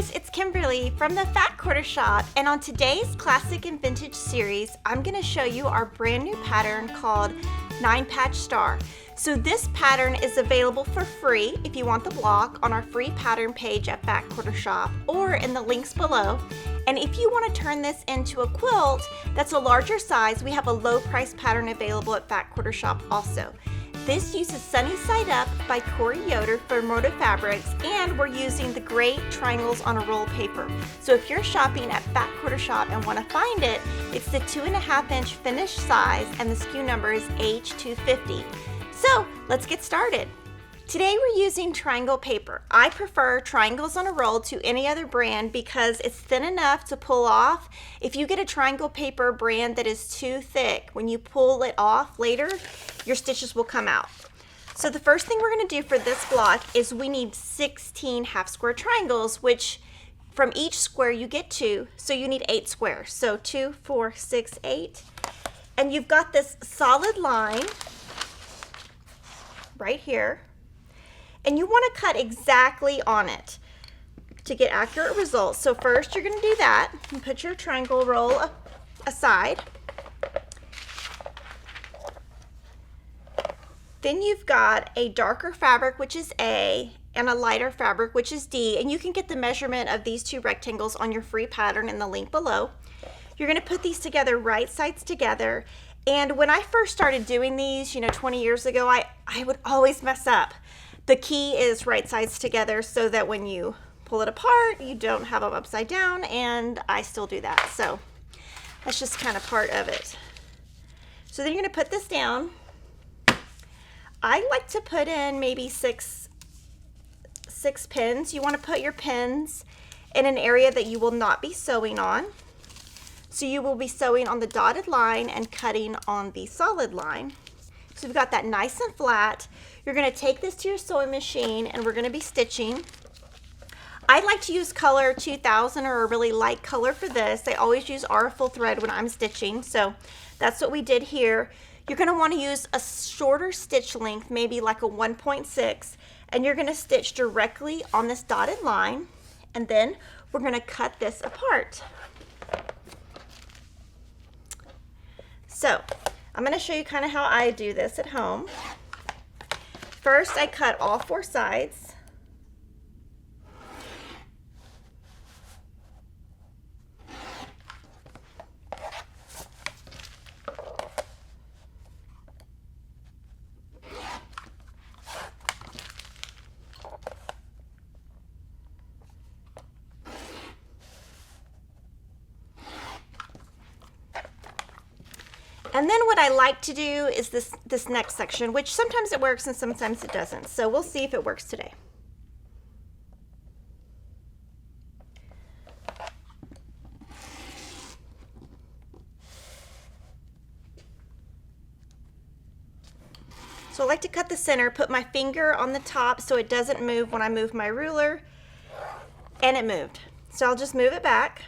guys, it's Kimberly from the Fat Quarter Shop, and on today's Classic and Vintage series, I'm going to show you our brand new pattern called 9-Patch Star. So this pattern is available for free if you want the block on our free pattern page at Fat Quarter Shop or in the links below. And if you want to turn this into a quilt that's a larger size, we have a low price pattern available at Fat Quarter Shop also. This uses Sunnyside Up by Corey Yoder for Motive Fabrics, and we're using the great triangles on a roll paper. So if you're shopping at Fat Quarter Shop and want to find it, it's the 2.5-inch finished size and the SKU number is H250. So let's get started. Today we're using triangle paper. I prefer triangles on a roll to any other brand because it's thin enough to pull off. If you get a triangle paper brand that is too thick, when you pull it off later, your stitches will come out. So the first thing we're going to do for this block is we need 16 half square triangles, which from each square you get 2, so you need 8 squares. So 2, 4, 6, 8. And you've got this solid line right here. And you want to cut exactly on it to get accurate results. So first you're going to do that and put your triangle roll aside. Then you've got a darker fabric, which is A, and a lighter fabric, which is D, and you can get the measurement of these two rectangles on your free pattern in the link below. You're going to put these together right sides together, and when I first started doing these, 20 years ago, I would always mess up. The key is right sides together so that when you pull it apart, you don't have them upside down, and I still do that. So that's just kind of part of it. So then you're going to put this down. I like to put in maybe six pins. You want to put your pins in an area that you will not be sewing on. So you will be sewing on the dotted line and cutting on the solid line. So we've got that nice and flat. You're going to take this to your sewing machine and we're going to be stitching. I like to use color 2000 or a really light color for this. I always use our full thread when I'm stitching, so that's what we did here. You're going to want to use a shorter stitch length, maybe like a 1.6, and you're going to stitch directly on this dotted line, and then we're going to cut this apart. So I'm going to show you kind of how I do this at home. First, I cut all 4 sides. And then what I like to do is this next section, which sometimes it works and sometimes it doesn't. So we'll see if it works today. So I like to cut the center, put my finger on the top so it doesn't move when I move my ruler, and it moved. So I'll just move it back.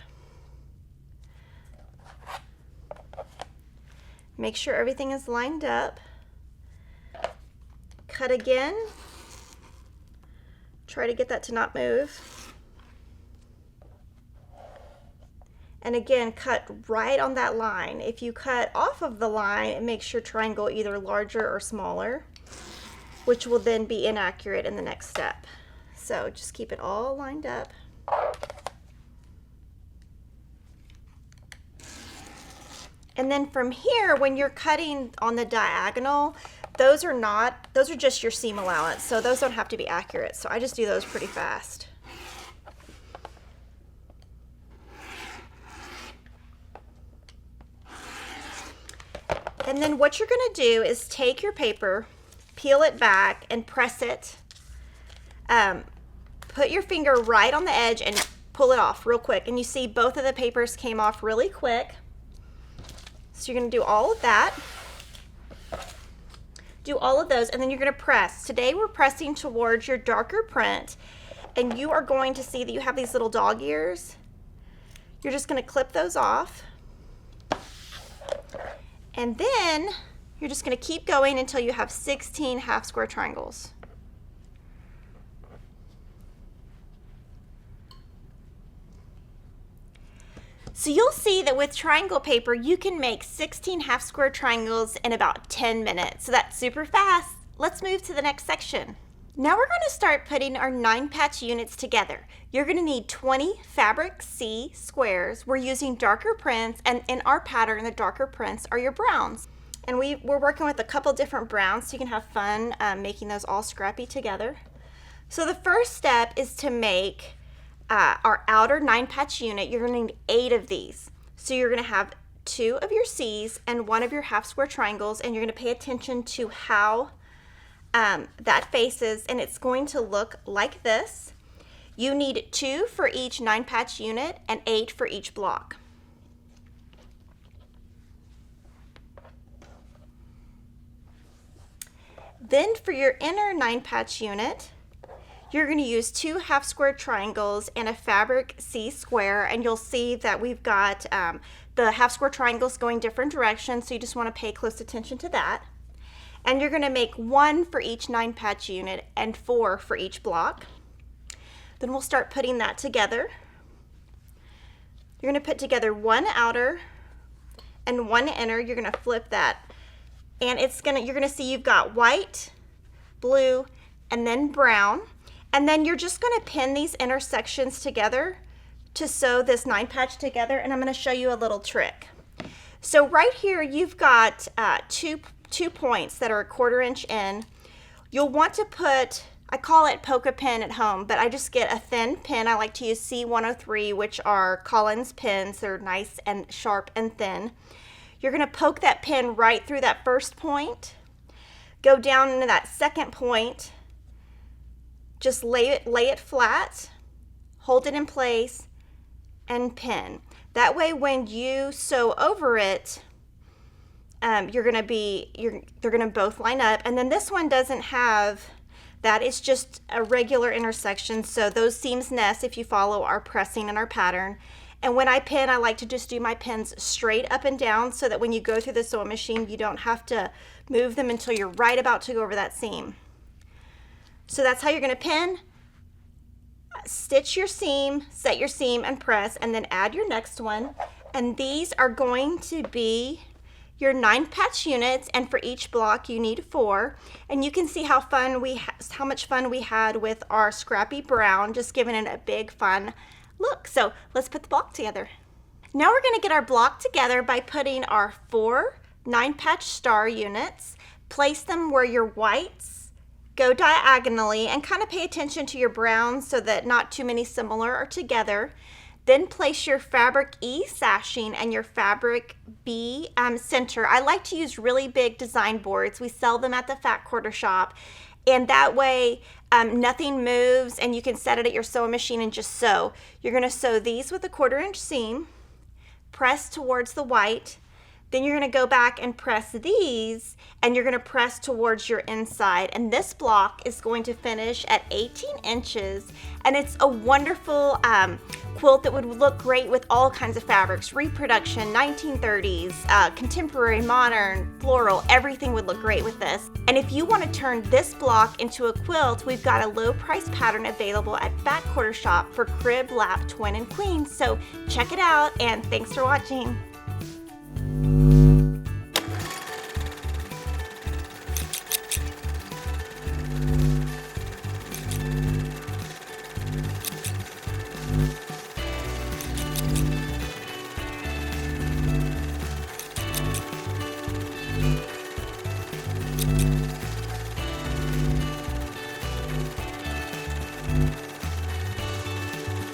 Make sure everything is lined up. Cut again. Try to get that to not move. And again, cut right on that line. If you cut off of the line, it makes your triangle either larger or smaller, which will then be inaccurate in the next step. So just keep it all lined up. And then from here, when you're cutting on the diagonal, those are just your seam allowance, so those don't have to be accurate. So I just do those pretty fast. And then what you're going to do is take your paper, peel it back, and press it. Put your finger right on the edge and pull it off real quick. And you see both of the papers came off really quick. So you're going to do all of that, do all of those, and then you're going to press. Today we're pressing towards your darker print, and you are going to see that you have these little dog ears. You're just going to clip those off, and then you're just going to keep going until you have 16 half square triangles. So you'll see that with triangle paper, you can make 16 half square triangles in about 10 minutes. So that's super fast. Let's move to the next section. Now we're going to start putting our 9-patch units together. You're going to need 20 fabric C squares. We're using darker prints, and in our pattern, the darker prints are your browns. And we're working with a couple different browns, so you can have fun making those all scrappy together. So the first step is to make our outer 9-patch unit. You're going to need 8 of these. So you're going to have 2 of your C's and 1 of your half square triangles, and you're going to pay attention to how that faces, and it's going to look like this. You need 2 for each 9-patch unit and 8 for each block. Then for your inner 9-patch unit, you're going to use 2 half square triangles and a fabric C square, and you'll see that we've got the half square triangles going different directions, so you just want to pay close attention to that. And you're going to make 1 for each 9-patch unit and 4 for each block. Then we'll start putting that together. You're going to put together 1 outer and 1 inner. You're going to flip that, and you're going to see you've got white, blue, and then brown. And then you're just going to pin these intersections together to sew this 9-patch together, and I'm going to show you a little trick. So right here you've got two points that are 1/4 inch in. You'll want to put, I call it polka pin at home, but I just get a thin pin. I like to use C103, which are Collins pins. They're nice and sharp and thin. You're going to poke that pin right through that first point, go down into that second point, just lay it flat, hold it in place, and pin. That way when you sew over it, they're going to both line up. And then this one doesn't have that. It's just a regular intersection, so those seams nest if you follow our pressing and our pattern. And when I pin, I like to just do my pins straight up and down, so that when you go through the sewing machine, you don't have to move them until you're right about to go over that seam. So that's how you're going to pin, stitch your seam, set your seam, and press, and then add your next one. And these are going to be your 9-patch units, and for each block you need 4. And you can see how much fun we had with our scrappy brown, just giving it a big fun look. So let's put the block together. Now we're going to get our block together by putting our 4 9-patch star units, place them where your whites go diagonally, and kind of pay attention to your browns so that not too many similar are together. Then place your fabric E sashing and your fabric B center. I like to use really big design boards. We sell them at the Fat Quarter Shop, and that way nothing moves, and you can set it at your sewing machine and just sew. You're going to sew these with a 1/4 inch seam, press towards the white. Then you're going to go back and press these, and you're going to press towards your inside. And this block is going to finish at 18 inches. And it's a wonderful quilt that would look great with all kinds of fabrics. Reproduction, 1930s, contemporary, modern, floral, everything would look great with this. And if you want to turn this block into a quilt, we've got a low price pattern available at Fat Quarter Shop for crib, lap, twin, and queen. So check it out, and thanks for watching.